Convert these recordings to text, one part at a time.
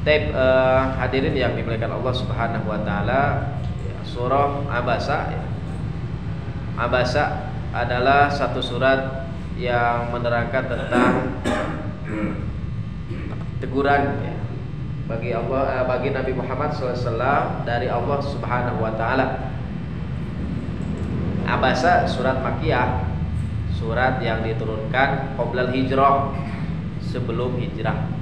Taib, hadirin yang dimuliakan Allah Subhanahu wa taala, surah Abasa ya. Abasa adalah satu surat yang menerangkan tentang teguran ya, bagi Allah, bagi Nabi Muhammad SAW dari Allah Subhanahu wa taala. Abasa surat Makkiyah, surat yang diturunkan qoblal hijrah, sebelum hijrah.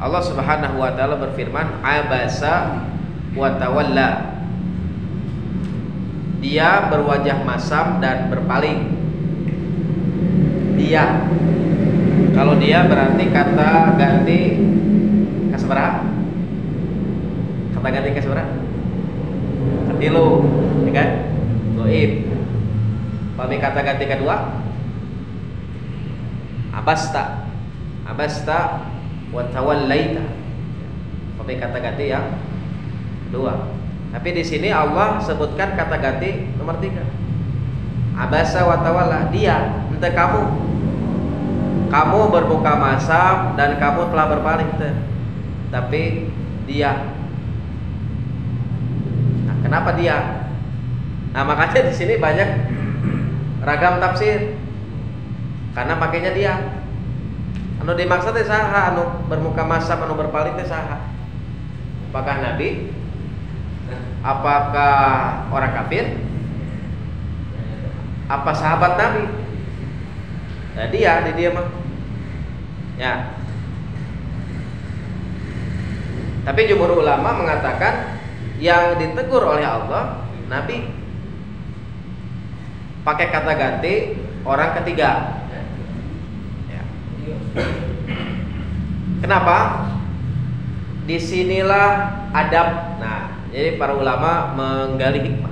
Allah Subhanahu wa taala berfirman, abasa wa tawalla. Dia berwajah masam dan berpaling. Dia, kalau dia berarti kata ganti kasbara. Kata ganti kasbara. Katilu, ya kan? Goib. Pami kata ganti kedua, abasta. Abasta wa tawallaita. Tapi kata ganti yang kedua. Tapi di sini Allah sebutkan kata ganti nomor 3. Abasa wa tawalla, dia, ente kamu. Kamu bermuka masam dan kamu telah berpaling, ente. Tapi dia. Nah, kenapa dia? Nah, makanya di sini banyak ragam tafsir. Karena pakainya dia. Anu dimaksud teh saha? Anu bermuka masam, anu berpaling teh saha? Apakah Nabi? Apakah orang kafir? Apa sahabat Nabi? Nah, dia mah. Ya. Tapi jumhur ulama mengatakan yang ditegur oleh Allah Nabi. Pakai kata ganti orang ketiga. Ya. Kenapa? Disinilah adab. Nah, jadi para ulama menggali hikmah.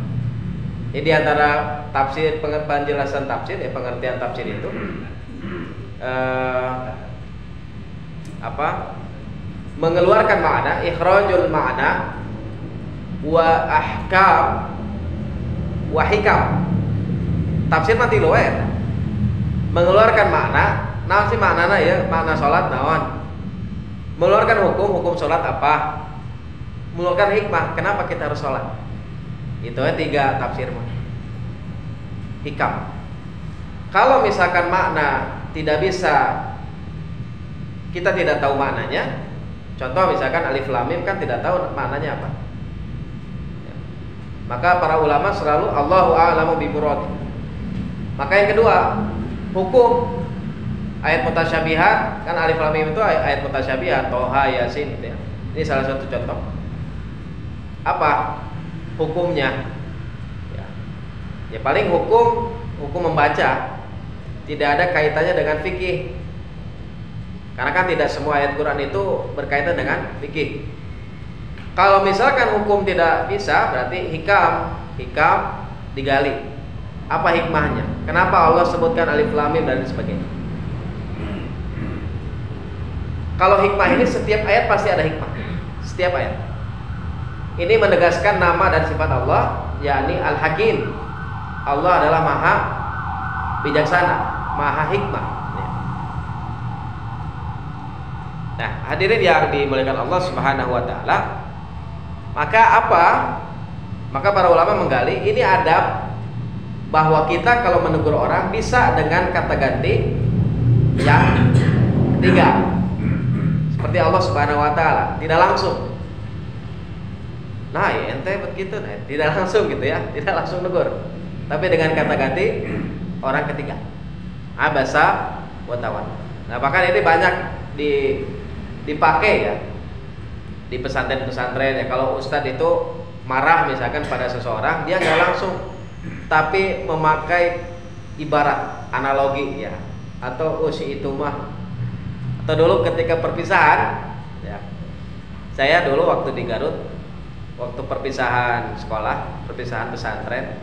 Jadi antara tafsir, penjelasan tafsir, ya pengertian tafsir itu mengeluarkan makna, ikhrajul makna wa ahkam wa hikam. Tafsir mati loe. Mengeluarkan makna, naon sih maknana ya? Makna salat naon? Mengeluarkan hukum salat apa? Mengeluarkan hikmah, kenapa kita harus sholat? Itu ya 3 tafsir mah. Hikam. Kalau misalkan makna tidak bisa, kita tidak tahu maknanya. Contoh misalkan alif lam mim kan tidak tahu maknanya apa. Ya. Maka para ulama selalu Allahu a'lamu bimurad. Maka yang kedua, hukum ayat mutasyabihat, kan alif lam mim itu ayat mutasyabihat, Toha, Yasin gitu ya. Ini salah satu contoh. Apa hukumnya? Ya paling hukum membaca, tidak ada kaitannya dengan fikih. Karena kan tidak semua ayat Quran itu berkaitan dengan fikih. Kalau misalkan hukum tidak bisa, berarti hikam digali. Apa hikmahnya? Kenapa Allah sebutkan alif lam mim dan sebagainya? Kalau hikmah ini setiap ayat pasti ada hikmah. Setiap ayat. Ini menegaskan nama dan sifat Allah, yakni Al-Hakim. Allah adalah Maha bijaksana, Maha hikmah. Nah, hadirin yang dimuliakan Allah Subhanahu wa taala, maka para ulama menggali ini adab bahwa kita kalau menegur orang bisa dengan kata ganti yang 3. Seperti Allah Subhanahu wa taala, tidak langsung. Nah, ya ente begitu, nah, tidak langsung gitu ya, tidak langsung negur. Tapi dengan kata ganti orang ketiga. Abasa wa tawalla. Nah, bahkan ini banyak dipakai ya di pesantren-pesantren ya. Kalau ustadz itu marah misalkan pada seseorang, dia nggak langsung, tapi memakai ibarat, analogi ya. Atau si itu mah. Atau dulu ketika perpisahan ya. Saya dulu waktu di Garut, waktu perpisahan sekolah, perpisahan pesantren,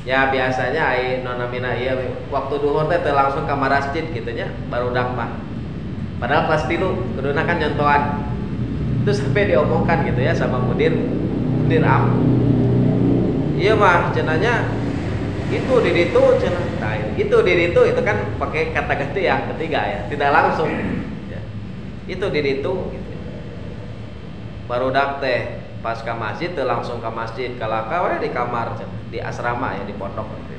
ya biasanya nonamina iya waktu duhur teh langsung ke masjid gitunya, baru dakmah. Padahal kelas 3 kuduna kan nyontohan. Itu sampai diomongkan gitu ya sama mudir am. Iya mah cenanya itu di ditu cenah. Nah, itu diri itu kan pakai kata ganti yang ketiga ya, tidak langsung ya. Itu diri itu gitu. Baru dak teh pas ke masjid tuh langsung ke masjid, kalau kau di kamar di asrama ya, di pondok gitu.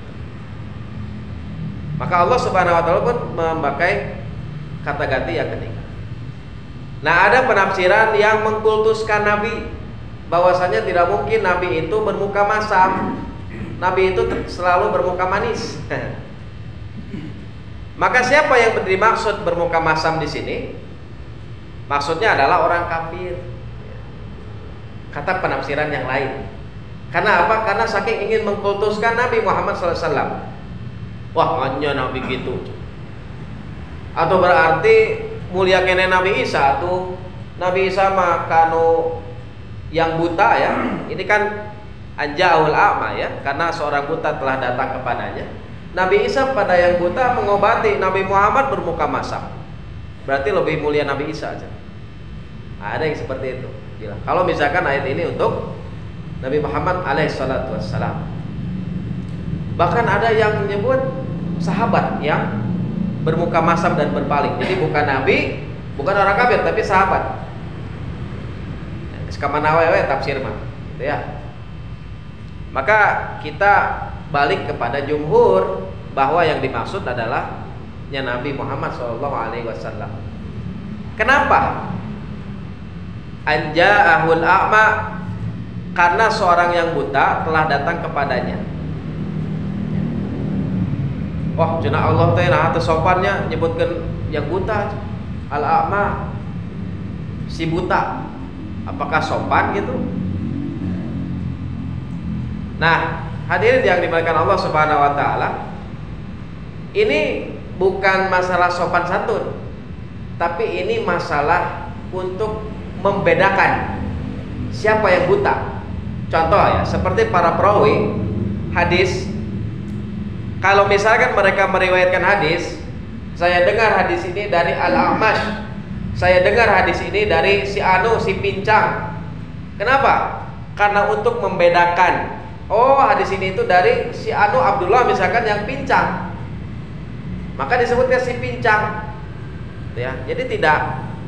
Maka Allah Subhanahu wa taala pun memakai kata ganti yang ketiga. Nah, ada penafsiran yang mengkultuskan Nabi, bahwasanya tidak mungkin Nabi itu bermuka masam. Nabi itu selalu bermuka manis. Maka siapa yang dimaksud bermuka masam di sini? Maksudnya adalah orang kafir. Kata penafsiran yang lain. Karena apa? Karena saking ingin mengkultuskan Nabi Muhammad SAW. Wah, hanya Nabi gitu. Atau berarti mulia kene Nabi Isa tuh. Nabi Isa mah kanu yang buta ya. Ini kan anja'ul a'ma ya, karena seorang buta telah datang kepadanya. Nabi Isa pada yang buta mengobati, Nabi Muhammad bermuka masam. Berarti lebih mulia Nabi Isa aja. Ada yang seperti itu. Gila. Kalau misalkan ayat ini untuk Nabi Muhammad alaihissalatu wassalam. Bahkan ada yang menyebut sahabat yang bermuka masam dan berpaling. Jadi bukan Nabi, bukan orang kafir, tapi sahabat. Sekamana wewe tafsir mah, gitu ya. Maka kita balik kepada jumhur bahwa yang dimaksud adalah Nabi Muhammad SAW. Kenapa? Anja'ahul a'ma, karena seorang yang buta telah datang kepadanya. Wah, cenah Allah teh nah teu sopannya nyebutkeun yang buta al-a'ma, si buta. Apakah sopan gitu? Nah, hadirin yang dimuliakan Allah Subhanahu wa taala, ini bukan masalah sopan santun, tapi ini masalah untuk membedakan siapa yang buta. Contoh ya, seperti para perawi hadis. Kalau misalkan mereka meriwayatkan hadis, saya dengar hadis ini dari Al-A'mash, saya dengar hadis ini dari si Anu, si Pincang. Kenapa? Karena untuk membedakan, oh hadis ini itu dari si Anu Abdullah misalkan yang pincang, maka disebutnya si Pincang ya. Jadi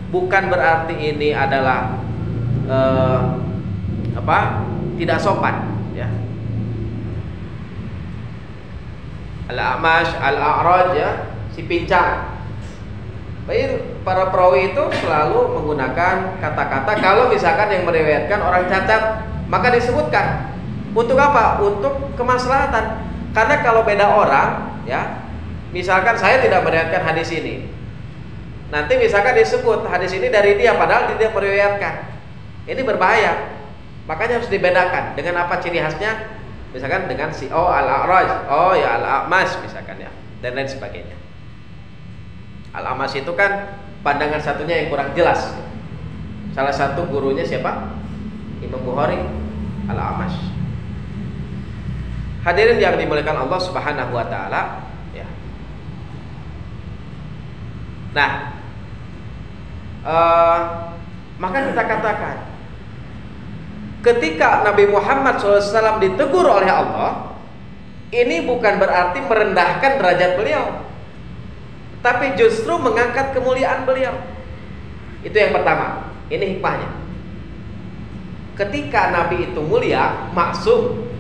bukan berarti ini adalah tidak sopan ya. Al-A'mash, Al-A'raj ya, si Pincang. Baik, para perawi itu selalu menggunakan kata-kata kalau misalkan yang meriwayatkan orang cacat, maka disebutkan. Untuk apa? Untuk kemaslahatan. Karena kalau beda orang ya, misalkan saya tidak meriwayatkan hadis ini, nanti misalkan disebut hadis ini dari dia padahal tidak meriwayatkan, ini berbahaya. Makanya harus dibedakan dengan apa ciri khasnya. Misalkan dengan si Al-A'raj, oh ya Al-A'mash misalkan ya, dan lain sebagainya. Al-A'mash itu kan pandangan satunya yang kurang jelas. Salah satu gurunya siapa? Imam Bukhari, Al-A'mash. Hadirin yang dimuliakan Allah Subhanahu wa taala ya. Nah, maka kita katakan, ketika Nabi Muhammad SAW ditegur oleh Allah, ini bukan berarti merendahkan derajat beliau, tapi justru mengangkat kemuliaan beliau. Itu yang pertama. Ini hikmahnya. Ketika Nabi itu mulia, maksum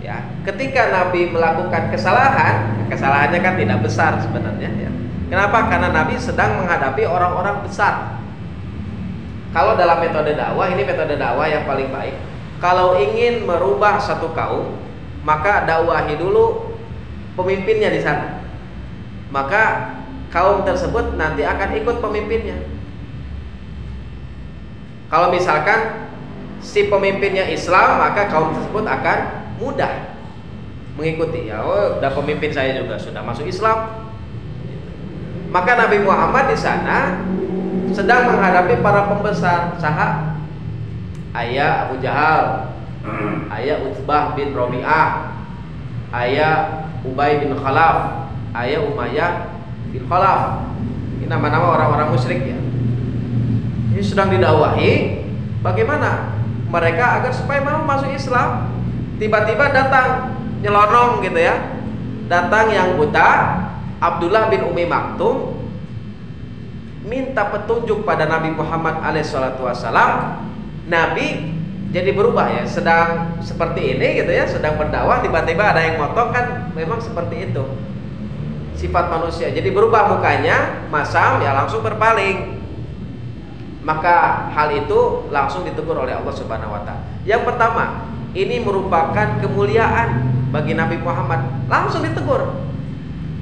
ya. Ketika Nabi melakukan kesalahan, kesalahannya kan tidak besar sebenarnya ya. Kenapa? Karena Nabi sedang menghadapi orang-orang besar. Kalau dalam metode dakwah, ini metode dakwah yang paling baik. Kalau ingin merubah satu kaum, maka dakwahi dulu pemimpinnya di sana. Maka kaum tersebut nanti akan ikut pemimpinnya. Kalau misalkan si pemimpinnya Islam, maka kaum tersebut akan mudah mengikuti. Ya, oh, udah pemimpin saya juga sudah masuk Islam. Maka Nabi Muhammad di sana sedang menghadapi para pembesar. Saha? Ayah Abu Jahal, ayah Utsbah bin Rabi'ah, ayah Ubay bin Khalaf, ayah Umayyah bin Khalaf. Ini nama-nama orang-orang musyrik ya. Ini sedang didakwahi bagaimana mereka agar supaya mau masuk Islam. Tiba-tiba datang nyelonong gitu ya, datang yang buta, Abdullah bin Umi Maktum, minta petunjuk pada Nabi Muhammad alaihissalam. Nabi jadi berubah ya, sedang seperti ini gitu ya, sedang berdakwah, tiba-tiba ada yang motong, kan memang seperti itu sifat manusia. Jadi berubah mukanya, masam ya, langsung berpaling. Maka hal itu langsung ditegur oleh Allah Subhanahu wa taala. Yang pertama, ini merupakan kemuliaan bagi Nabi Muhammad, langsung ditegur.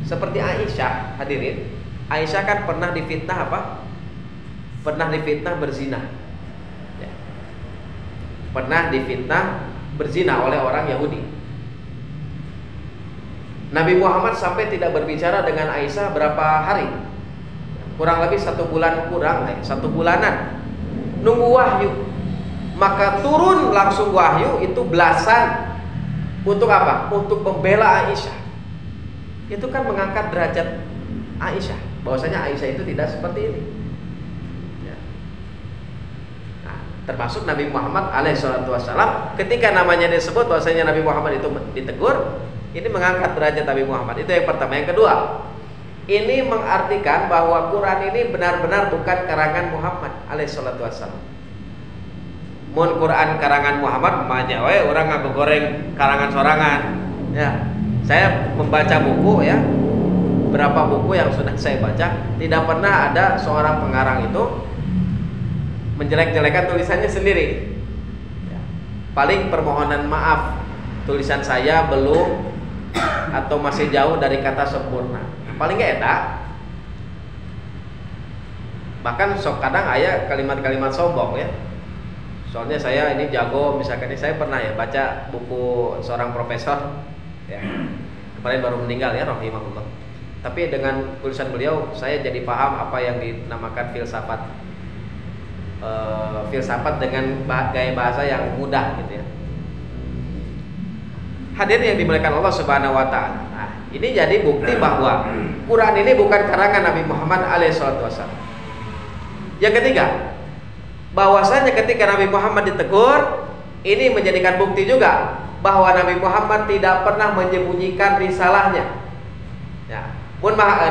Seperti Aisyah, hadirin. Aisyah kan pernah difitnah apa? Pernah difitnah berzina. Ya. Pernah difitnah berzina oleh orang Yahudi. Nabi Muhammad sampai tidak berbicara dengan Aisyah berapa hari? Kurang lebih 1 bulan kurang, 1 bulanan. Nunggu wahyu. Maka turun langsung wahyu itu belasan. Untuk apa? Untuk membela Aisyah. Itu kan mengangkat derajat Aisyah, bahwasanya Aisyah itu tidak seperti ini ya. Nah, termasuk Nabi Muhammad alaihissalam, ketika namanya disebut bahwasanya Nabi Muhammad itu ditegur, ini mengangkat derajat Nabi Muhammad. Itu yang pertama. Yang kedua, ini mengartikan bahwa Quran ini benar-benar bukan karangan Muhammad alaihissalam. Mun Quran karangan Muhammad manja we orang ngaku goreng karangan sorangan ya. Saya membaca buku ya, berapa buku yang sudah saya baca, tidak pernah ada seorang pengarang itu menjelek-jelekan tulisannya sendiri ya. Paling permohonan maaf, tulisan saya belum atau masih jauh dari kata sempurna, paling gak enak. Bahkan sok kadang aya kalimat-kalimat sombong ya. Soalnya saya ini jago, misalkan ini saya pernah ya baca buku seorang profesor ya, kemarin baru meninggal ya, rahimahullah. Tapi dengan tulisan beliau saya jadi paham apa yang dinamakan filsafat. Filsafat dengan gaya bahasa yang mudah gitu ya. Hadirin yang dimuliakan Allah Subhanahu wa taala. Nah, ini jadi bukti bahwa Quran ini bukan karangan Nabi Muhammad alaihissalam. Yang ketiga, bahwasanya ketika Nabi Muhammad ditegur, ini menjadikan bukti juga bahwa Nabi Muhammad tidak pernah menyembunyikan risalahnya. Ya, mun maha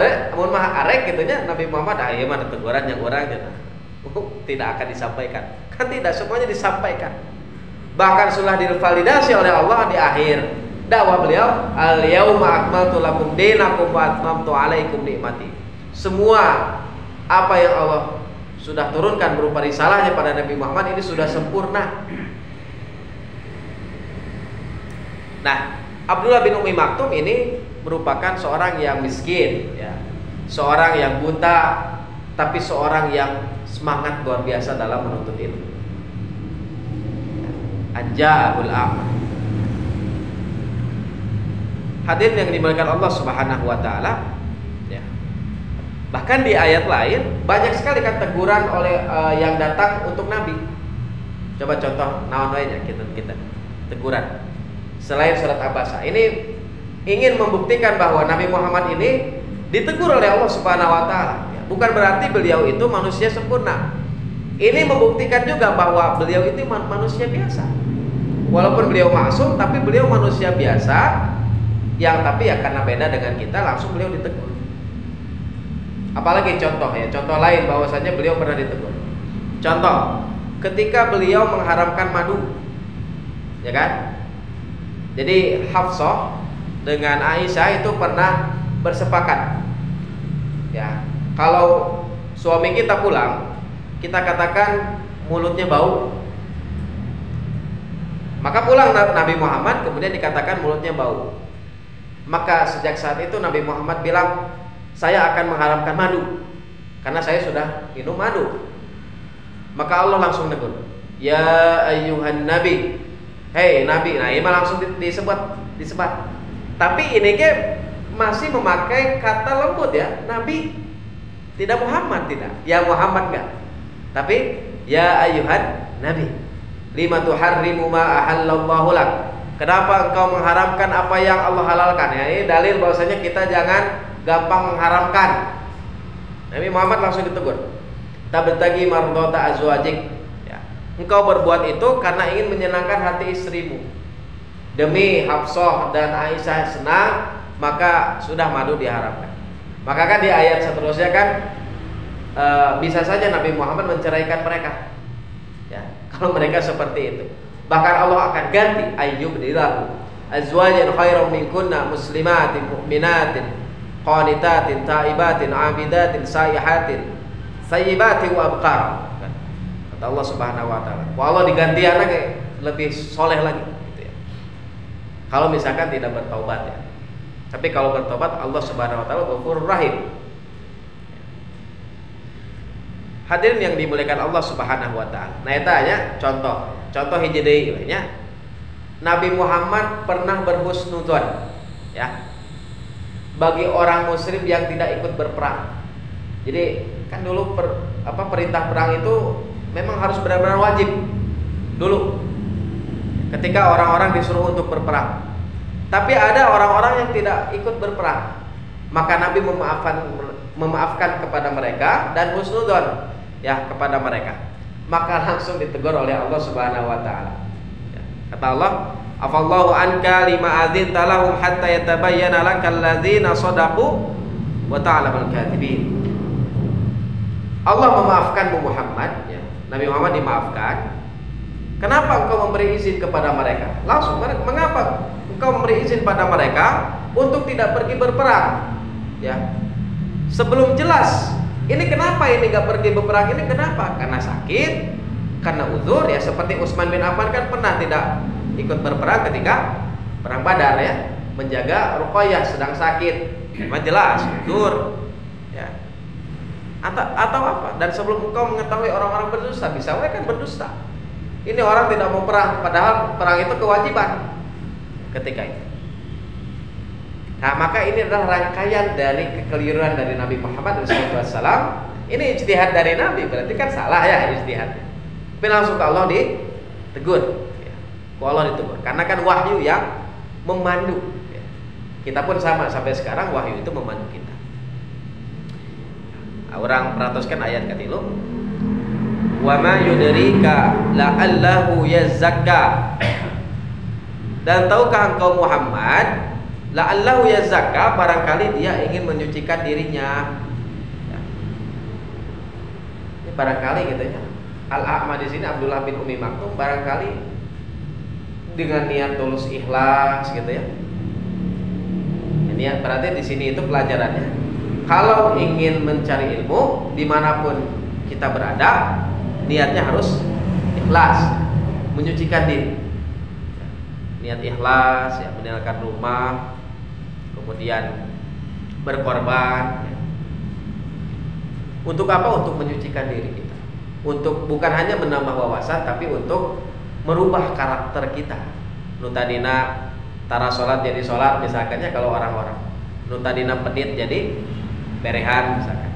arek gitunya Nabi Muhammad ieu mah teguran yang orang tidak akan disampaikan. Kan tidak semuanya disampaikan. Bahkan sudah divalidasi oleh Allah di akhir dakwah beliau, al-yauma akmaltu lakum dinakum wa atmamtu alaikum nikmati. Semua apa yang Allah sudah turunkan berupa risalahnya pada Nabi Muhammad ini sudah sempurna. Nah, Abdullah bin Umi Maktum ini merupakan seorang yang miskin ya. Seorang yang buta, tapi seorang yang semangat luar biasa dalam menuntut ilmu. Anja'ul a'ma. Hadirin yang dimuliakan Allah Subhanahu wa taala ya. Bahkan di ayat lain banyak sekali kan teguran oleh yang datang untuk Nabi. Coba contoh naon wae nya kita teguran. Selain surat Abasa, ini ingin membuktikan bahwa Nabi Muhammad ini ditegur oleh Allah Subhanahu wa taala. Bukan berarti beliau itu manusia sempurna. Ini membuktikan juga bahwa beliau itu manusia biasa. Walaupun beliau maksum, tapi beliau manusia biasa yang tapi ya karena beda dengan kita, langsung beliau ditegur. Apalagi contoh ya, contoh lain bahwasanya beliau pernah ditegur. Contoh, ketika beliau mengharamkan madu, ya kan? Jadi Hafsah dengan Aisyah itu pernah bersepakat. Ya, kalau suami kita pulang, kita katakan mulutnya bau, maka pulang Nabi Muhammad kemudian dikatakan mulutnya bau. Maka sejak saat itu Nabi Muhammad bilang, saya akan mengharamkan madu karena saya sudah minum madu. Maka Allah langsung negur, ya ayyuhan nabi, hei nabi. Nah ini langsung disebut. Tapi ini ke masih memakai kata lembut ya, nabi, tidak Muhammad, tidak. Ya Muhammad enggak. Tapi ya ayyuhan nabi, lima tuharrimu ma ahallallahu lak. Kenapa engkau mengharamkan apa yang Allah halalkan? Ya, ini dalil bahwasanya kita jangan gampang mengharamkan. Nabi Muhammad langsung ditegur. Tabtagi mardhata azwajik. Ya. Engkau berbuat itu karena ingin menyenangkan hati istrimu. Demi Hafsah dan Aisyah senang, maka sudah madu diharamkan. Maka kan di ayat seterusnya kan bisa saja Nabi Muhammad menceraikan mereka, ya, kalau mereka seperti itu. Bahkan Allah akan ganti ayyubdilahu azwajan khairan minkunna muslimatin mu'minatin qanitatin taibatin abidatin saihatin sayyibatin wa abqar. Kata Allah Subhanahu wa taala. Allah diganti anak lebih soleh lagi gitu ya. Kalau misalkan tidak bertaubat ya. Tapi kalau bertobat Allah Subhanahu wa taala Ghafurur Rahim. Hadirin yang dimuliakan Allah Subhanahu wa taala. Nah eta nya contoh hiji deui nya. Nabi Muhammad pernah berhusnudzon ya bagi orang muslim yang tidak ikut berperang. Jadi kan dulu perintah perang itu memang harus benar-benar wajib dulu ketika orang-orang disuruh untuk berperang. Tapi ada orang-orang yang tidak ikut berperang, maka Nabi memaafkan kepada mereka dan husnudzon ya kepada mereka. Maka langsung ditegur oleh Allah Subhanahu wa taala. Ya. Kata Allah, "Afallahu anka lima adzinta lahum hatta yatabayyana lakal ladzina shadaqu wa ta'lamal kadzibin." Allah memaafkanmu Muhammad ya. Nabi Muhammad dimaafkan. Kenapa engkau memberi izin kepada mereka? Langsung, mengapa engkau memberi izin pada mereka untuk tidak pergi berperang? Ya. Sebelum jelas, ini kenapa ini gak pergi berperang? Ini kenapa? Karena sakit, karena uzur ya. Seperti Utsman bin Affan kan pernah tidak ikut berperang ketika perang Badar ya, menjaga Ruqayyah sedang sakit. Memang jelas uzur ya. Atau apa? Dan sebelum engkau mengetahui orang-orang berdusta, bisa mereka kan berdusta. Ini orang tidak mau perang, padahal perang itu kewajiban ketika itu. Nah, maka ini adalah rangkaian dari kekeliruan dari Nabi Muhammad SAW. Ini ijtihad dari Nabi, berarti kan salah ya ijtihadnya. Tapi langsung ke Allah ditegur. Ya. Ke Allah ditegur. Karena kan wahyu yang memandu. Ya. Kita pun sama sampai sekarang wahyu itu memandu kita. Nah, orang peratuskan ayat katilu. Wa ma yudrika la'allahu yazakka. Dan tahukah engkau Muhammad, la'allahu yazakka, barangkali dia ingin menyucikan dirinya. Ya. Ini barangkali gitu ya. Al-A'ma di sini Abdullah bin Umi Maktum barangkali dengan niat tulus ikhlas gitu ya. Niat berarti di sini itu pelajarannya. Kalau ingin mencari ilmu dimanapun kita berada, niatnya harus ikhlas, menyucikan diri. Niat ikhlas, ya, meninggalkan rumah, kemudian berkorban. Ya. Untuk apa? Untuk menyucikan diri kita. Untuk bukan hanya menambah wawasan, tapi untuk merubah karakter kita. Nutadina tara sholat jadi sholat, misalkannya kalau orang-orang. Nutadina pedit jadi berehan, misalkan.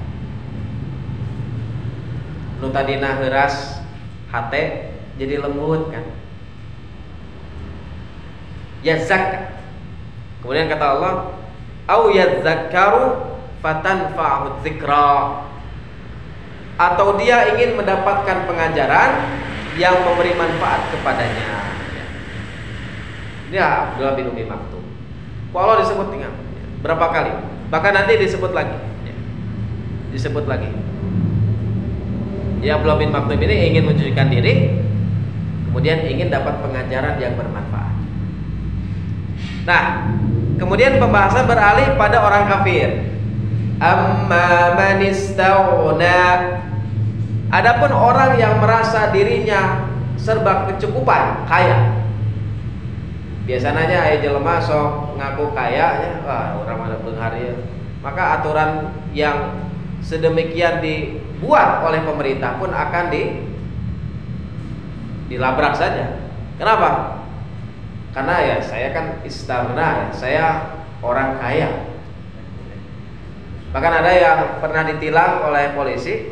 Nutadina heras hate jadi lembut kan. Yazakka. Kemudian kata Allah, au yadzakkaru fatanfa'u dzikra. Atau dia ingin mendapatkan pengajaran yang memberi manfaat kepadanya. Ini Abdullah bin Umi Maktum. Allah disebut tinggal berapa kali? Bahkan nanti disebut lagi. Disebut lagi. Ya, Abdullah bin Maktum ini ingin mencucikan diri, kemudian ingin dapat pengajaran yang bermanfaat. Nah, kemudian pembahasan beralih pada orang kafir. Amma man istaghna. Adapun orang yang merasa dirinya serba kecukupan, kaya. Biasanya aya jelema sok ngaku kaya ya, wah urang mah beunghar ieu. Maka aturan yang sedemikian dibuat oleh pemerintah pun akan dilabrak saja. Kenapa? Karena ya saya kan istaghna, ya, saya orang kaya. Bahkan ada yang pernah ditilang oleh polisi,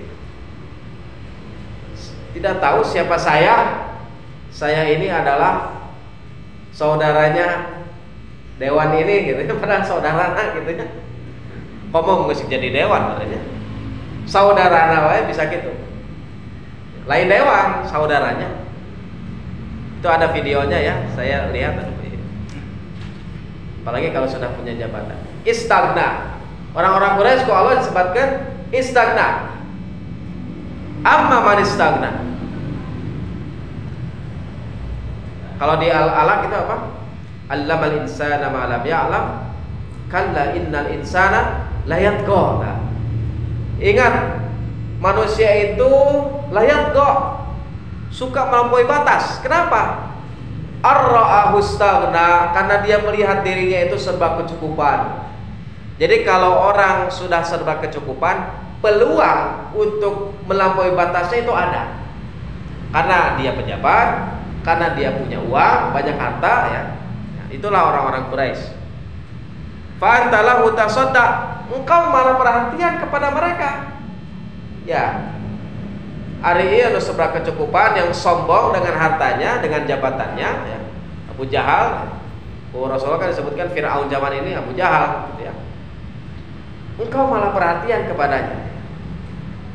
tidak tahu siapa saya. Saya ini adalah saudaranya dewan ini gitu. Padahal saudarana gitu ya. Ngomong mesti jadi dewan katanya. Saudarana wae bisa gitu. Lain dewan, saudaranya. Itu ada videonya ya, saya lihat. apalagi kalau sudah punya jabatan. Istagna. Orang-orang Quraisy kok Allah disebutkan istagna. Amma man istagna. Kalau di Al-Alaq itu apa? Allamal insana ma lam ya'lam. Kalla innal insana la yatgha. Ingat, manusia itu la yatgha, suka melampaui batas. Kenapa? Ar-ra'ahu istaghna, karena dia melihat dirinya itu serba kecukupan. Jadi kalau orang sudah serba kecukupan, peluang untuk melampaui batasnya itu ada. Karena dia pejabat, karena dia punya uang, banyak harta ya. Itulah orang-orang Quraisy. Fa antalahu tasaddaq, engkau malah perhatian kepada mereka. Ya. Hari ini ada serba kecukupan yang sombong dengan hartanya, dengan jabatannya ya. Abu Jahal, Rasulullah kan disebutkan Fir'aun zaman ini Abu Jahal gitu ya. Engkau malah perhatian kepadanya.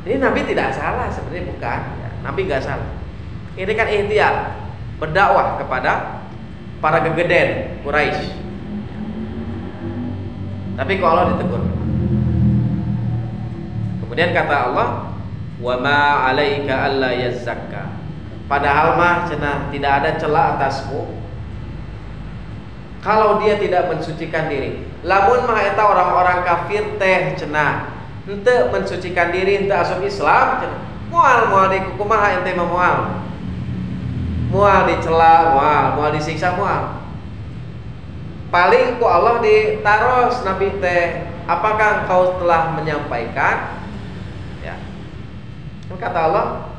Ini Nabi tidak salah sebenarnya, bukan ya. Nabi nggak salah. Ini kan ikhtiar berdakwah kepada para gegeden Quraisy. Tapi kok Allah ditegur. Kemudian kata Allah, wa ma 'alaika alla yazzakka. Padahal mah cenah tidak ada celah atasmu kalau dia tidak mensucikan diri. Lamun mah eta orang-orang kafir teh cenah henteu mensucikan diri, henteu asup Islam cenah. Moal di kumaha ente mah moal. Moal dicela, moal disiksa, moal. Paling ku Allah ditaros Nabi teh, apakah engkau telah menyampaikan? Ya. Kata Allah,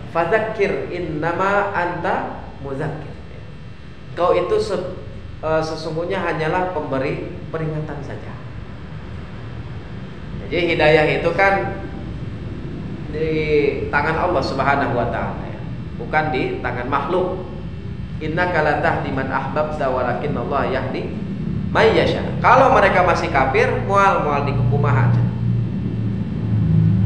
fadzakir innama anta muzakkir. Kau itu sesungguhnya hanyalah pemberi peringatan saja. Jadi hidayah itu kan di tangan Allah Subhanahu wa taala ya. Bukan di tangan makhluk. Innaka la tahdi man ahbabta walakinnallaha yahdi may yasha. Kalau mereka masih kafir, moal di kumaha aja.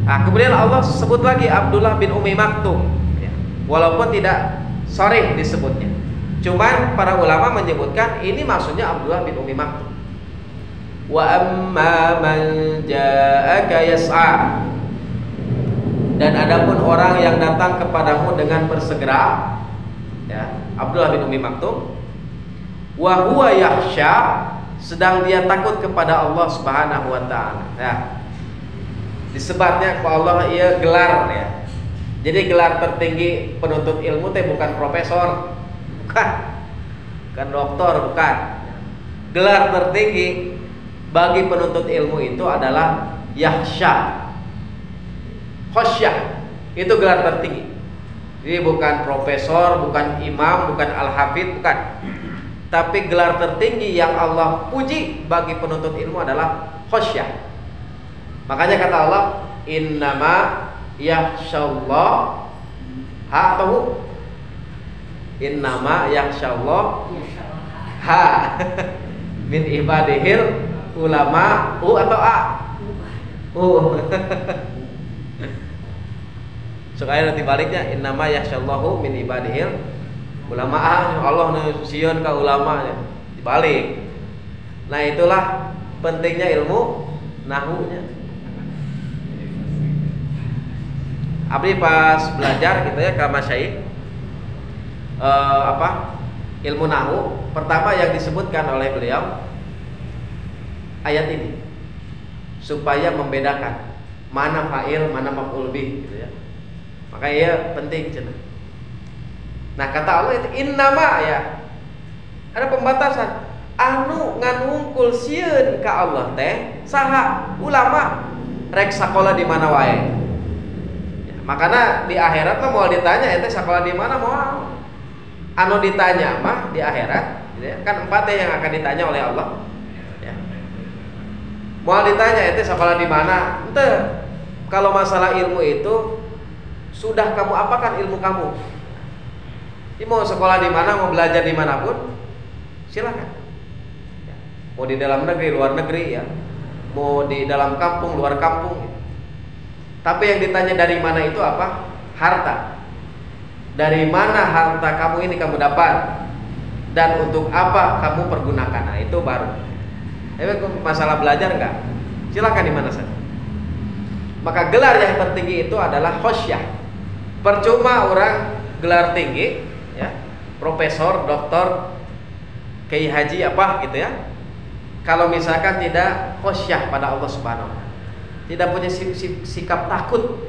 Nah, kemudian Allah sebut lagi Abdullah bin Umi Maktum ya. Walaupun tidak sharih disebutnya. Cuman para ulama menyebutkan ini maksudnya Abdullah bin Umi Maktum. Wa amma man ja'aka yas'a. Dan adapun orang yang datang kepadamu dengan bersegera ya, Abdullah bin Umi Maktum, wa huwa yakhsha, sedang dia takut kepada Allah Subhanahu wa taala. Ya. Disebatnya ke Allah ia gelar ya. Jadi gelar tertinggi penuntut ilmu teh bukan profesor, bukan doktor, bukan. Gelar tertinggi bagi penuntut ilmu itu adalah yakhsha. Khosyah. Itu gelar tertinggi. Jadi bukan profesor, bukan imam, bukan al-hafidh, bukan. Tapi gelar tertinggi yang Allah puji bagi penuntut ilmu adalah khosyah. Makanya kata Allah, innama yakhsyallah innama yakhsyallah min ibadihil ulama atau a Sekali nanti baliknya innama yakhsyallahu min ibadihil ulama. Allah sieun ka ulama dibalik. Nah, itulah pentingnya ilmu nahunya. Abdi pas belajar gitu ya ke Masyaikh ilmu nahu, pertama yang disebutkan oleh beliau ayat ini supaya membedakan mana fa'il, mana maf'ul bih gitu ya. Maka ya penting cenah. Nah, kata Allah itu innama ya. Ada pembatasan. Anu nganungkul sieun ka Allah teh saha ulama rek sakola di mana wae. Ya, makanya di akhirat mah moal ditanya ente sakola di mana moal. Anu ditanya mah di akhirat gitu ya. Kan 4 yang akan ditanya oleh Allah. Ya. Moal ditanya ente sakola di mana? Ente kalau masalah ilmu itu sudah kamu apakan ilmu kamu? Ini mau sekolah di mana, mau belajar di manapun, silakan. Ya. Mau di dalam negeri, luar negeri ya, mau di dalam kampung, luar kampung. Ya. Tapi yang ditanya dari mana itu apa? Harta. Dari mana harta kamu ini kamu dapat? dan untuk apa kamu pergunakan. Nah, itu baru. Masalah belajar enggak? Silakan di mana saja. Maka gelar yang tertinggi itu adalah khosyah. Percuma orang gelar tinggi, ya, profesor, doktor, kiai haji apa gitu ya. Kalau misalkan tidak khosyah pada Allah Subhanahu wa taala, tidak punya sikap takut.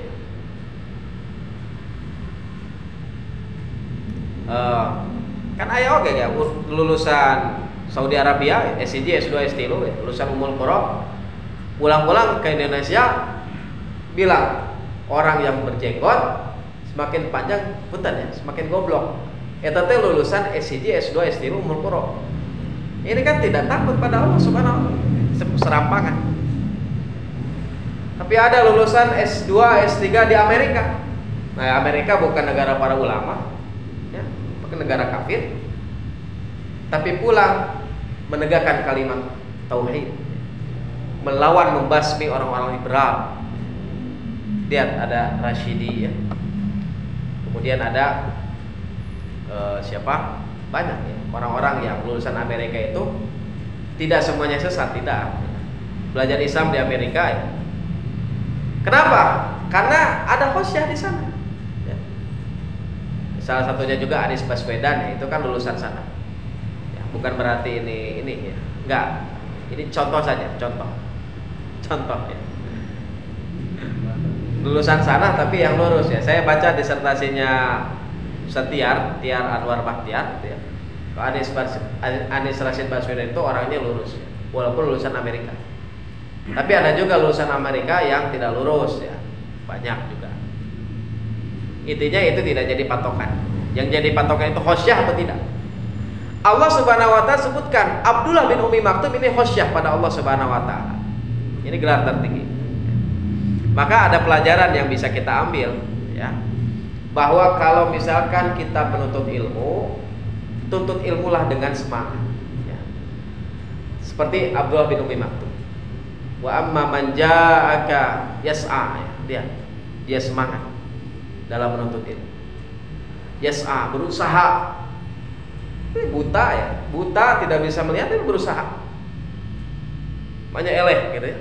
Kan aya oge ya lulusan Saudi Arabia SIJ S2 S3 ya, lulusan Ummul Qura pulang-pulang ke Indonesia bilang orang yang berjenggot semakin panjang punten ya, semakin goblok. Eta teh lulusan SIJ S2 S3 Ummul Qura. Ini kan tidak takut pada Allah Subhanahu wa taala, serampangan. Tapi ada lulusan S2 S3 di Amerika. Nah, Amerika bukan negara para ulama, ya, bukan negara kafir. Tapi pulang menegakkan kalimat tauhid, melawan membasmi orang-orang liberal. Lihat ada Rashidi ya. Kemudian ada siapa? Banyak ya. Orang-orang yang lulusan Amerika itu tidak semuanya sesat, tidak. Belajar Islam di Amerika ya. Kenapa? Karena ada khosyah di sana. Ya. Salah satunya juga Anies Baswedan ya, itu kan lulusan sana. Ya, bukan berarti ini ya. Enggak. Ini contoh saja, contoh ya. Lulusan sana tapi yang lurus ya. Saya baca disertasinya Tiar Anwar Bahtiar gitu ya. Anies Rashid Baswedan itu orangnya lurus ya, walaupun lulusan Amerika. Tapi ada juga lulusan Amerika yang tidak lurus ya, banyak juga. Intinya itu tidak jadi patokan. Yang jadi patokan itu khosyah atau tidak. Allah Subhanahu wa taala sebutkan Abdullah bin Umi Maktum ini khosyah pada Allah Subhanahu wa taala. Ini gelar tertinggi. Maka ada pelajaran yang bisa kita ambil ya, bahwa kalau misalkan kita menuntut ilmu, tuntut ilmulah dengan semangat ya. Seperti Abdullah bin Umi Maktum. Wa amma man ja'aka yas'a ya. Dia semangat dalam menuntut ilmu. Yas'a, berusaha. Ini buta ya. Buta tidak bisa melihat tapi berusaha. Banyak eleh gitu ya.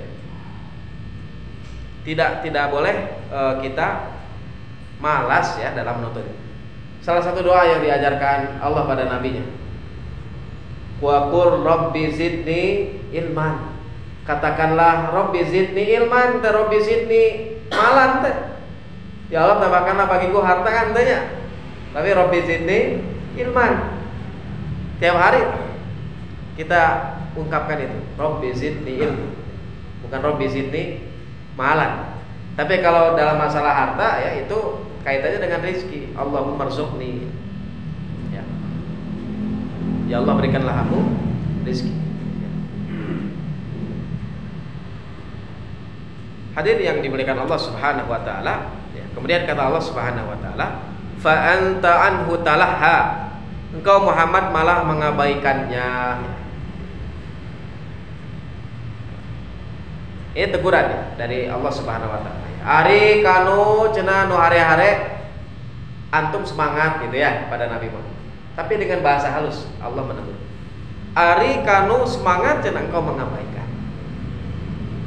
Tidak boleh kita malas ya dalam menuntut. Salah satu doa yang diajarkan Allah pada nabinya, wa qur rabbi zidni ilman. Katakanlah Rabbi zidni ilman, Rabbi zidni malan teh. Ya Allah tambahkanlah bagiku harta kan tanya. Tapi Rabbi zidni ilman. Tiap hari kita ungkapkan itu, Rabbi zidni ilmu. Bukan Rabbi zidni malan. Tapi kalau dalam masalah harta ya itu kaitannya dengan rezeki. Allahumma rzuqni. Ya Allah berikanlah aku rezeki. Hadirin yang dimuliakan Allah Subhanahu wa taala, ya. Kemudian kata Allah Subhanahu wa taala, fa anta anhu talahha. Engkau Muhammad malah mengabaikannya. Ini teguran ya, dari Allah Subhanahu wa taala. Ari kanu cenah nu hare-hare antum semangat gitu ya pada Nabi Muhammad. Tapi dengan bahasa halus Allah menegur. Ari kanu semangat cenah engkau mengabaikan.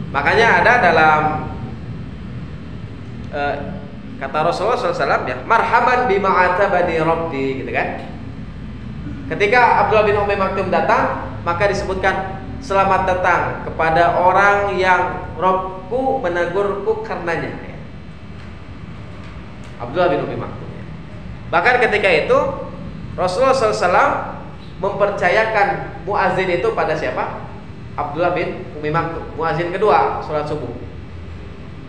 Makanya ada dalam kata Rasulullah SAW ya, marhaban bima atabani rabbi gitu kan. Ketika Abdullah bin Umi Maktum datang, maka disebutkan selamat datang kepada orang yang Robku menegurku karenanya ya. Abdullah bin Umi Maktum ya. Bahkan ketika itu Rasulullah SAW mempercayakan muazin itu pada siapa? Abdullah bin Umi Maktum, muazin kedua sholat subuh.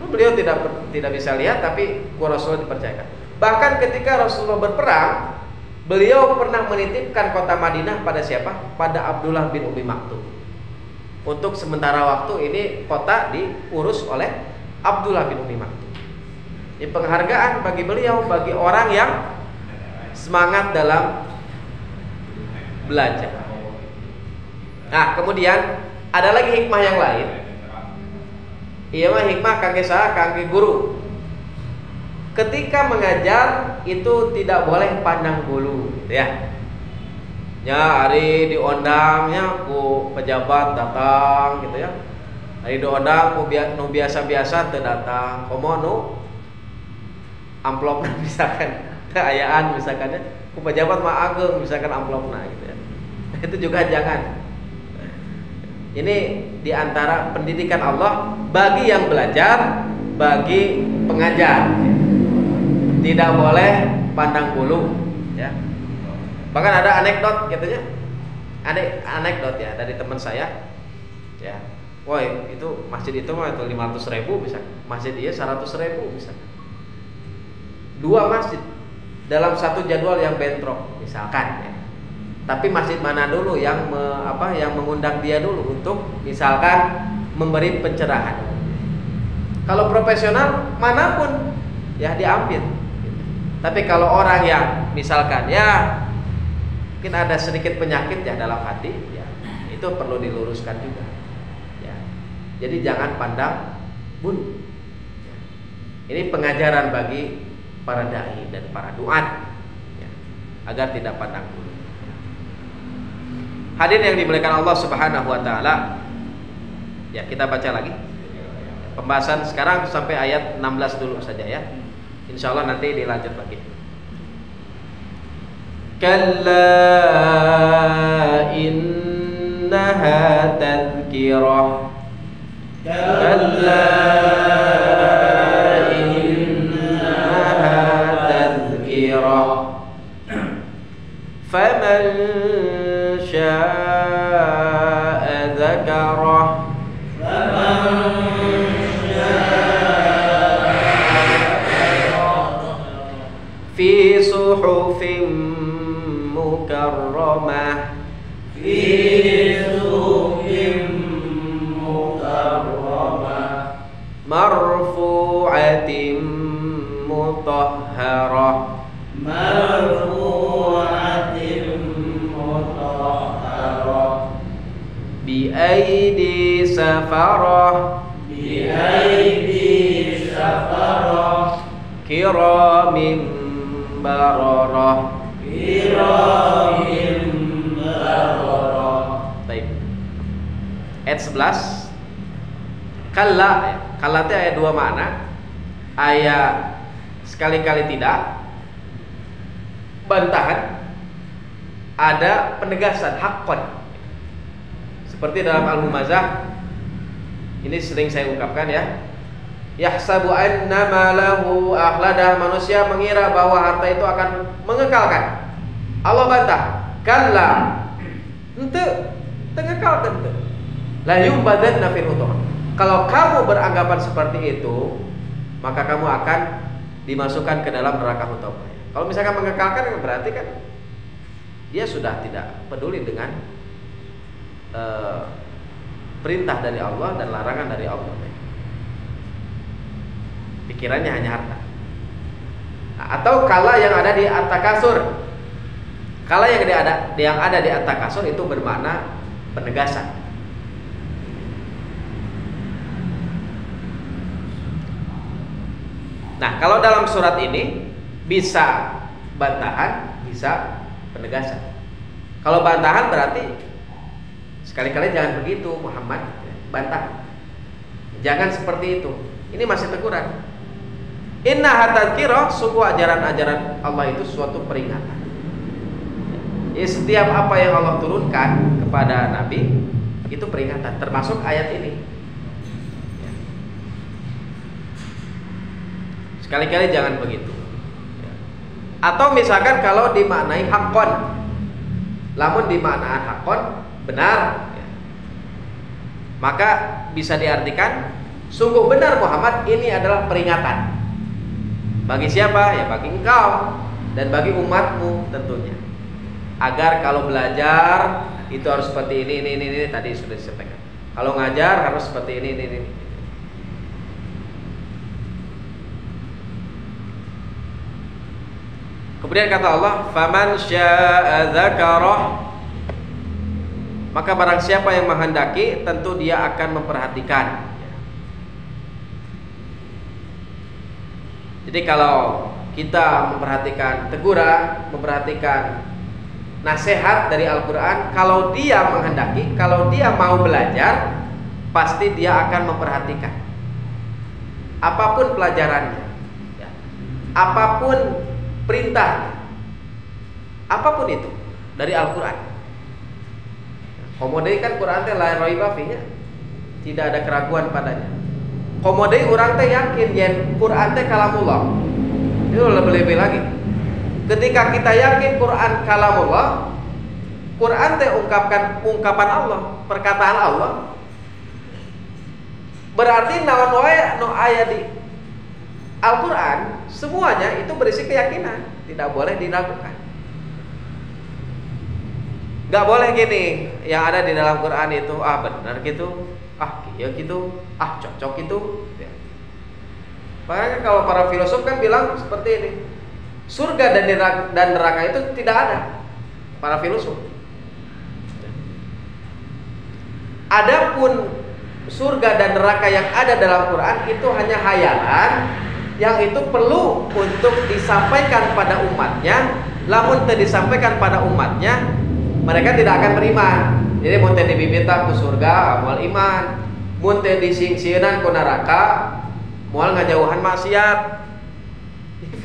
Beliau tidak bisa lihat, tapi Rasulullah dipercayakan. Bahkan ketika Rasulullah berperang, beliau pernah menitipkan kota Madinah pada siapa? Pada Abdullah bin Umi Maktum. Untuk sementara waktu ini kota diurus oleh Abdullah bin Umi Maktum. Ini penghargaan bagi beliau, bagi orang yang semangat dalam belajar. Nah, kemudian ada lagi hikmah yang lain. Iya mah hikmah kangge saha? Kangge guru. Ketika mengajar itu tidak boleh pandang bulu, gitu ya. Ya, hari diundangnya ku pejabat datang gitu ya. Hari diundang ku biasa-biasa teu datang. Komo nu amplopna misalkan keayaan misalkan ya, ku pejabat mah ageung misalkan amplopna gitu ya. Itu juga jangan. Ini diantara pendidikan Allah bagi yang belajar, bagi pengajar. Tidak boleh pandang bulu, ya. Bahkan ada anekdot gitu ya. Anekdot ya dari teman saya. Ya. Woi, itu masjid itu mah itu 500.000 bisa. Masjid dia 100.000 bisa. Dua masjid dalam satu jadwal yang bentrok misalkan ya. Tapi masjid mana dulu yang yang mengundang dia dulu untuk misalkan memberi pencerahan. Kalau profesional manapun ya diambil. Tapi kalau orang yang misalkan ya mungkin ada sedikit penyakit ya dalam hati ya, itu perlu diluruskan juga. Ya. Jadi jangan pandang bulu. Ya. Ini pengajaran bagi para dai dan para duat ya, agar tidak pandang bulu. Hadirin yang dimuliakan Allah Subhanahu wa taala. Ya, kita baca lagi. Pembahasan sekarang sampai ayat 16 dulu saja ya. Insyaallah nanti dilanjut lagi. Kalla innaha tadhkirah. Kalla innaha tadhkirah. Faman syaa'a dzakarah. Fi suhufin mukarramah. Fi suhufin mukarramah. Marfu'atin mutahharah. Marfu'atin mutahharah. Bi aidi safarah. Bi aidi safarah. Kiramin bararah. Kiramin bararah. Baik. Ayat 11. Kalla, kalla itu ada dua makna. Ayat sekali-kali tidak, bantahan, ada penegasan haqqan. Seperti dalam Al-Humazah, ini sering saya ungkapkan ya. Yahsabu anna malahu akhladah, manusia mengira bahwa harta itu akan mengekalkan. Allah bantah, kalla, ente mengekalkan ente. La yubadanna fil hutama. Kalau kamu beranggapan seperti itu, maka kamu akan dimasukkan ke dalam neraka hutama. Kalau misalkan mengekalkan berarti kan dia sudah tidak peduli dengan perintah dari Allah dan larangan dari Allah. Pikirannya hanya harta. Atau kala yang ada di at-takasur. Kala yang ada di at-takasur itu bermakna penegasan. Nah, kalau dalam surat ini bisa bantahan, bisa penegasan. Kalau bantahan berarti sekali-kali jangan begitu Muhammad, bantah. Jangan seperti itu. Ini masih teguran. Inna hatadzkirah, sungguh ajaran-ajaran Allah itu suatu peringatan. Ya, setiap apa yang Allah turunkan kepada Nabi itu peringatan, termasuk ayat ini. Ya. Sekali-kali jangan begitu. Ya. Atau misalkan kalau dimaknai haqqan, lamun dimaknai haqqan benar, ya, maka bisa diartikan sungguh benar Muhammad, ini adalah peringatan. Bagi siapa? Ya bagi engkau dan bagi umatmu tentunya. Agar kalau belajar itu harus seperti ini tadi sudah disampaikan. Kalau ngajar harus seperti ini. Kemudian kata Allah, "Faman syaa'a dzakarah." Maka barang siapa yang menghendaki, tentu dia akan memperhatikan. Jadi kalau kita memperhatikan teguran, memperhatikan nasihat dari Al-Quran, kalau dia menghendaki, kalau dia mau belajar, pasti dia akan memperhatikan apapun pelajarannya, ya, apapun perintahnya, apapun itu dari Al-Quran. Komodai kan Quran teh la raiba fihi, tidak ada keraguan padanya. Komodai orang teh yakin yen Quran teh kalamullah. Itu lebih-lebih lagi. Ketika kita yakin Quran kalamullah, Quran teh ungkapan Allah, perkataan Allah, berarti naon wae nu aya di Al-Quran semuanya itu berisi keyakinan, tidak boleh diragukan. Gak boleh gini, yang ada di dalam Quran itu benar gitu, iya gitu, cocok gitu. Ya. Makanya kalau para filosof kan bilang seperti ini, surga dan neraka itu tidak ada. Para filosof. Adapun surga dan neraka yang ada dalam Quran itu hanya hayalan, yang itu perlu untuk disampaikan pada umatnya. Lamun tidak disampaikan pada umatnya, mereka tidak akan beriman. Jadi mun teh dibibita ku surga moal iman, mun teh disingsieunan ku neraka moal ngajauhan maksiat.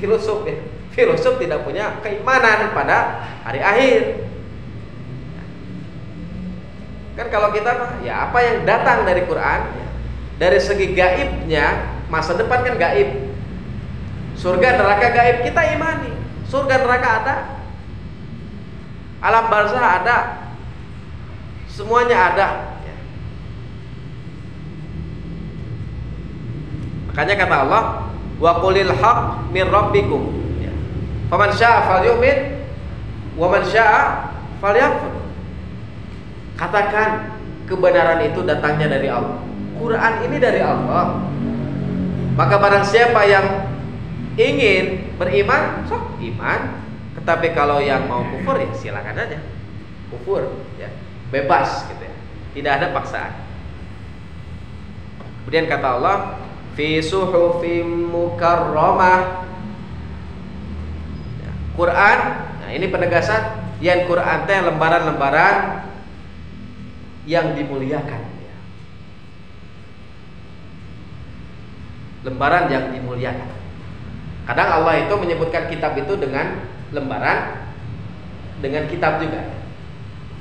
Filosof ya. Filosof tidak punya keimanan pada hari akhir. Kan kalau kita ya apa yang datang dari Quran, dari segi gaibnya, masa depan kan gaib. Surga neraka gaib, kita imani. Surga neraka ada, alam barzah ada, semuanya ada. Makanya kata Allah, wa qulil haq min rabbikum. Faman syaa falyu'min wa man syaa falyakfur. Katakan kebenaran itu datangnya dari Allah. Quran ini dari Allah. Maka barang siapa yang ingin beriman, sok iman. Tetapi kalau yang mau kufur ya silakan aja. Kufur ya, bebas gitu ya. Tidak ada paksaan. Kemudian kata Allah, fi suhufim mukarramah. Quran, nah ini penegasan, yang Quran teh lembaran-lembaran yang dimuliakan, ya. Lembaran yang dimuliakan. Kadang Allah itu menyebutkan kitab itu dengan lembaran, dengan kitab juga.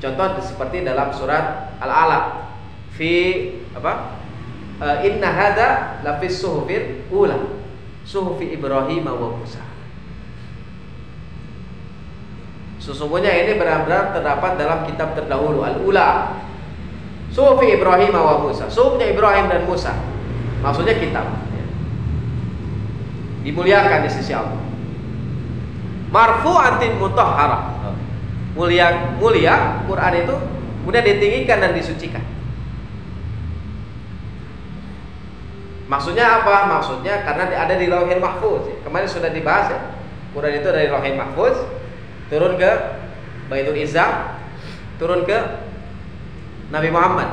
Contoh seperti dalam surat Al-Alaq, fi apa? Inna hadza lafis suhufil ula, suhufi Ibrahim wa Musa. Sesungguhnya ini benar-benar terdapat dalam kitab terdahulu, Al-Ula, suhufi Ibrahim wa Musa, suhufnya Ibrahim dan Musa. Maksudnya kitab, ya. Dimuliakan di sisi Allah. Marfu'atin mutahharah. Mulia Quran itu kemudian ditinggikan dan disucikan. Maksudnya apa? Maksudnya karena ada di Lauhil Mahfuz. Kemarin sudah dibahas ya. Quran itu dari Lauhil Mahfuz turun ke Baitul Izzah, turun ke Nabi Muhammad.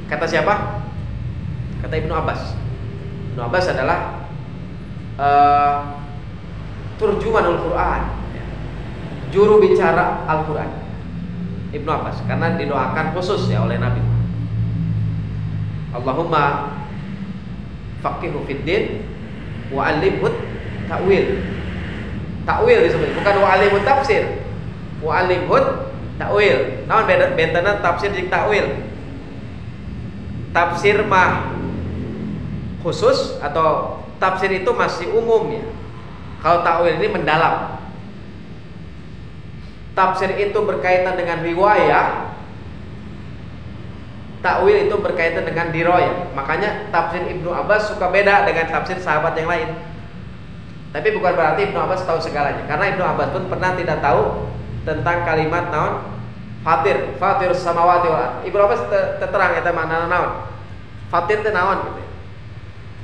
Kata siapa? Kata Ibnu Abbas. Ibnu Abbas adalah turjumanul Quran, juru bicara Al-Quran. Ibnu Abbas, karena didoakan khusus ya oleh Nabi. Allahumma faqihu fid din wa 'allimhu ta'wil. Ta'wil disebut, bukan wa 'allimhu tafsir. Wa 'allimhu ta'wil. Naon bentana tafsir jeung ta'wil? Tafsir mah khusus atau tafsir itu masih umum ya. Kalau ta'wil ini mendalam. Tafsir itu berkaitan dengan riwayah, ta'wil itu berkaitan dengan diroyah. Makanya tafsir Ibnu Abbas suka beda dengan tafsir sahabat yang lain. Tapi bukan berarti Ibnu Abbas tahu segalanya, karena Ibnu Abbas pun pernah tidak tahu tentang kalimat naon fatir, fatir samawati wal ardh. Ibnu Abbas terang eta makna naon. Fatir teh naon gitu.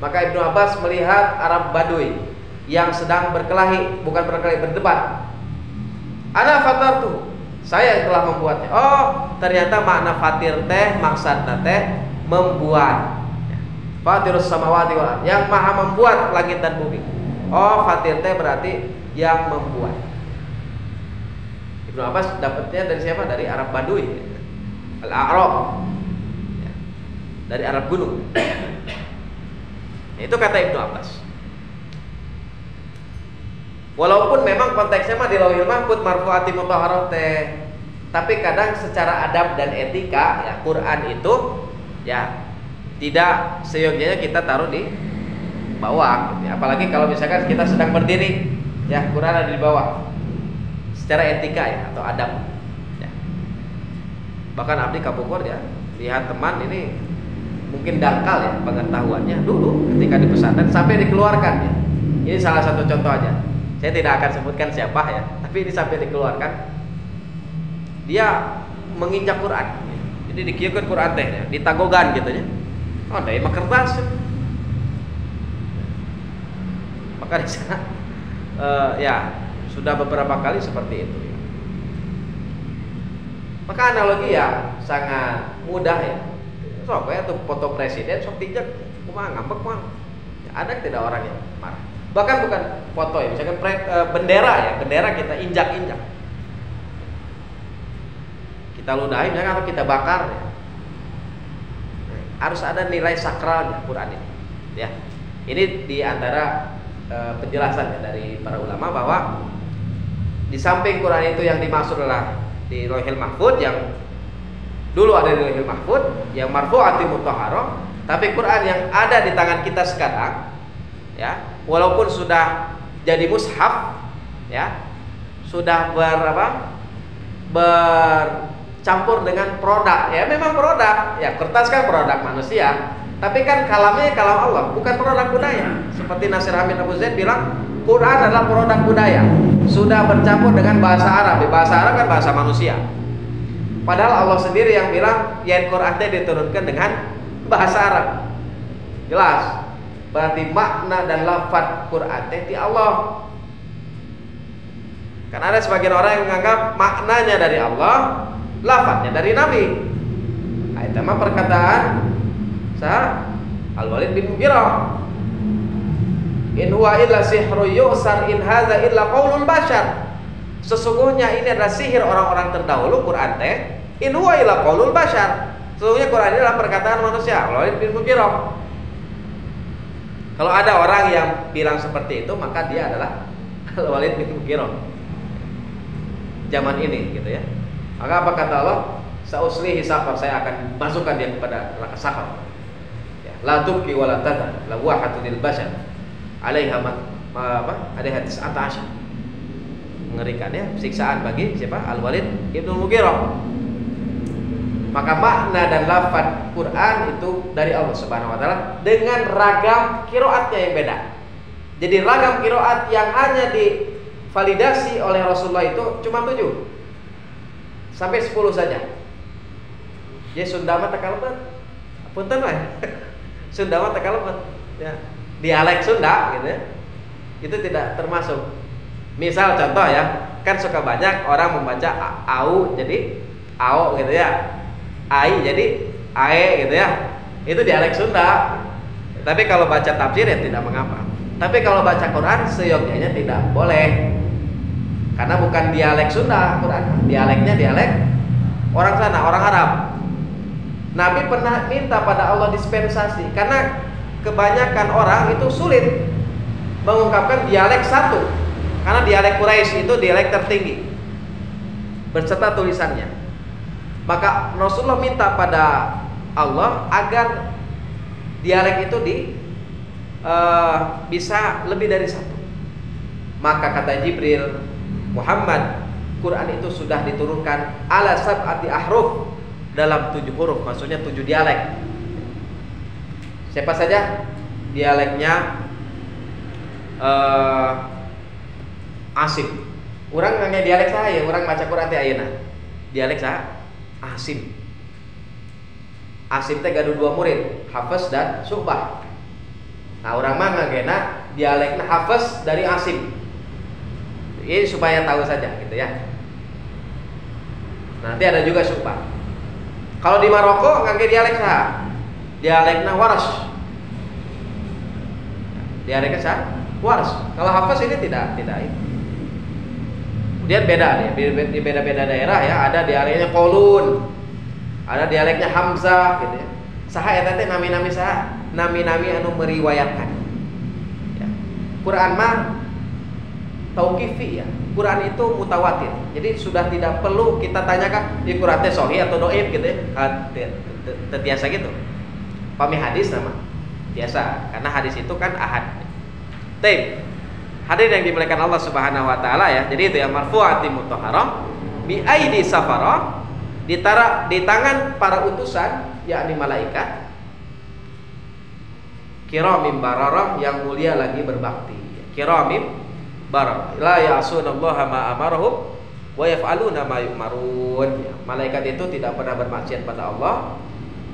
Maka Ibnu Abbas melihat Arab Baduy yang sedang berkelahi, bukan berkelahi, berdebat. Ana fatartu, saya yang telah membuatnya. Oh, ternyata makna fatir teh maksudna teh membuat. Fatirus samawati wal ardh, yang maha membuat langit dan bumi. Oh, fatir teh berarti yang membuat. Ibnu Abbas dapatnya dari siapa? Dari Arab Baduy, Al-A'rab, ya, dari Arab gunung. Itu kata Ibnu Abbas. Walaupun memang konteksnya mah di Lauhil Mahfuz marfu'ati mutahharah teh, tapi kadang secara adab dan etika ya Quran itu ya tidak seyogyanya kita taruh di bawah gitu ya. Apalagi kalau misalkan kita sedang berdiri ya Quran ada di bawah. Secara etika ya atau adab ya. Bahkan abdi kapungkur ya lihat teman ini mungkin dangkal ya pengetahuannya dulu ketika di pesantren sampai dikeluarkan ya. Ini salah satu contoh aja. Saya tidak akan sebutkan siapa ya, tapi ini sampai dikeluarkan dia menginjak Quran. Jadi dikieukeun Quran teh ya, ditagogan gitu ya. Oh, da mah kertas. Maka di sana ya sudah beberapa kali seperti itu ya. Maka analogi ya sangat mudah ya. Sok ya tuh foto presiden sok dijak kumaha ngambek mah. Ya, ada tidak orang yang marah. Bahkan bukan foto ya, misalkan bendera ya, bendera kita injak-injak. Kita ludahi misalkan atau kita bakar ya. Harus ada nilai sakralnya Quran ini. Ya. Ini di antara penjelasan ya dari para ulama bahwa di samping Quran itu yang dimaksud adalah di Lauhil Mahfuz yang dulu ada di Lauhil Mahfuz yang marfu'ati mutahharah, tapi Quran yang ada di tangan kita sekarang ya, walaupun sudah jadi mushaf ya, sudah bercampur dengan produk ya, memang produk ya, kertas kan produk manusia, tapi kan kalamnya kalam Allah, bukan produk budaya. Seperti Nasir Hamid Abu Zaid bilang Quran adalah produk budaya, sudah bercampur dengan bahasa Arab. Bahasa Arab kan bahasa manusia. Padahal Allah sendiri yang bilang ya Quran itu diturunkan dengan bahasa Arab. Jelas. Berarti makna dan lafaz Quran di Allah. Kan ada sebagian orang yang menganggap maknanya dari Allah, lafaznya dari Nabi. Nah, itu mah perkataan Al-Walid bin Mughirah. In huwa illa sihru yusar in hadza illa qaulul bashar. Sesungguhnya ini adalah sihir orang-orang terdahulu Quran teh. In huwa illa qaulul bashar. Sesungguhnya Quran ini adalah perkataan manusia. Al-Walid bin Mughirah. Kalau ada orang yang bilang seperti itu, maka dia adalah Al-Walid bin Mughirah. Zaman ini gitu ya. Maka apa kata Allah? Sa'uslihi saqar, saya akan masukkan dia kepada neraka saqar. Ya, la tubqi wa la tadhar, lawahatun lil bashar. Alaiha alaiha tis'ata asyar. Mengerikan ya, siksaan bagi siapa? Al-Walid ibnu Mughirah. Maka makna dan lafaz Quran itu dari Allah Subhanahu wa taala dengan ragam qiraatnya yang beda. Jadi ragam qiraat yang hanya divalidasi oleh Rasulullah itu cuma 7 sampai 10 saja. Ya Sunda mah teu kalebet. Punten wae. Sunda mah teu kalebet. Ya. Dialek Sunda gitu ya. Itu tidak termasuk. Misal contoh ya, kan suka banyak orang membaca au jadi ao gitu ya. Ai jadi ae gitu ya. Itu dialek Sunda. Tapi kalau baca tafsir ya tidak mengapa. Tapi kalau baca Quran seyogyanya tidak boleh. Karena bukan dialek Sunda Quran. Dialeknya dialek orang sana, orang Arab. Nabi pernah minta pada Allah dispensasi karena kebanyakan orang itu sulit mengungkapkan dialek satu. Karena dialek Quraisy itu dialek tertinggi berserta tulisannya. Maka Rasulullah minta pada Allah agar dialek itu bisa lebih dari satu. Maka kata Jibril, Muhammad, Quran itu sudah diturunkan ala sab'ati ahruf, dalam 7 huruf, maksudnya 7 dialek. Siapa saja dialeknya? Asim. Orang nggak dialek saya, orang baca Quran teh ayeuna. Dialek saya Asim. Asim teh gaduh 2 murid, Hafiz dan Syu'bah. Nah, orang mah ngagena dialekna Hafiz dari Asim. Ini supaya tahu saja gitu ya. Nanti ada juga Syu'bah. Kalau di Maroko ngangge dialek saha? Dialekna Warsh. Dialeknya saha? Warsh. Kalau Hafiz ini tidak. Kemudian beda di beda-beda daerah ya, ada dialeknya Qolun, ada dialeknya Hamzah gitu ya. Saha eta teh nami-nami saha? Nami-nami anu meriwayatkan. Ya. Quran mah tauqifi ya. Quran itu mutawatir. Jadi sudah tidak perlu kita tanyakan di Quran teh sahih atau dhaif gitu ya. Biasa gitu. Pami hadis nama biasa, karena hadis itu kan ahad. Taib. Hadis yang dimuliakan Allah Subhanahu wa taala ya. Jadi itu ya marfu'atin mutahharah bi aidi safarah, di tangan para utusan yakni malaikat kiramim bararah yang mulia lagi berbakti. Kiramim bararah la ya'sunallaha ma amarahum wa yaf'aluna ma yu'marun. Malaikat itu tidak pernah bermaksiat pada Allah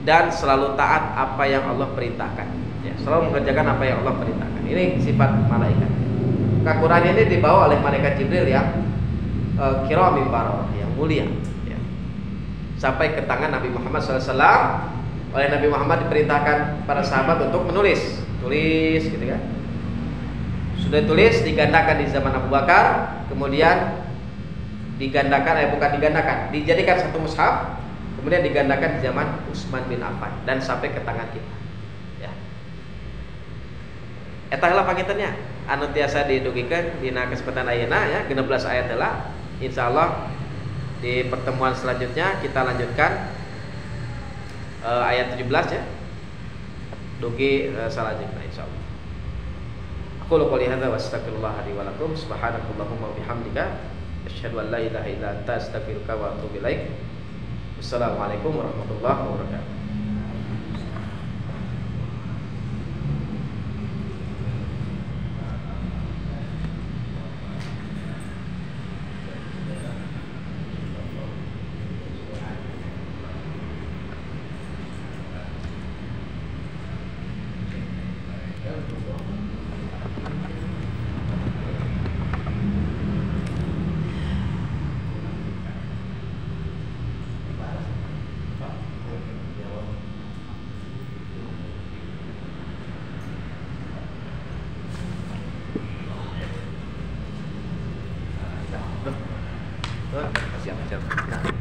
dan selalu taat apa yang Allah perintahkan. Ya, selalu mengerjakan apa yang Allah perintahkan. Ini sifat malaikat. Quran ini dibawa oleh malaikat Jibril yang kiramim bararah, yang mulia ya. Sampai ke tangan Nabi Muhammad SAW. Oleh Nabi Muhammad diperintahkan para sahabat untuk tulis gitu kan. Sudah tulis, digandakan di zaman Abu Bakar, kemudian dijadikan satu mushaf, kemudian digandakan di zaman Utsman bin Affan dan sampai ke tangan kita. Ya. Eta heula pangintennya anu tiasa didugikeun dina kesempatan ayeuna ya, 16 ayat heula. Insyaallah di pertemuan selanjutnya kita lanjutkan ayat 17 ya. Dugi selanjutnya insyaallah. Aku qouli hadza wa astaghfirullah li wa lakum subhanakallahumma wa bihamdika asyhadu an la ilaha illa anta astaghfiruka wa atubu ilaik. Wassalamualaikum warahmatullahi wabarakatuh. Siap.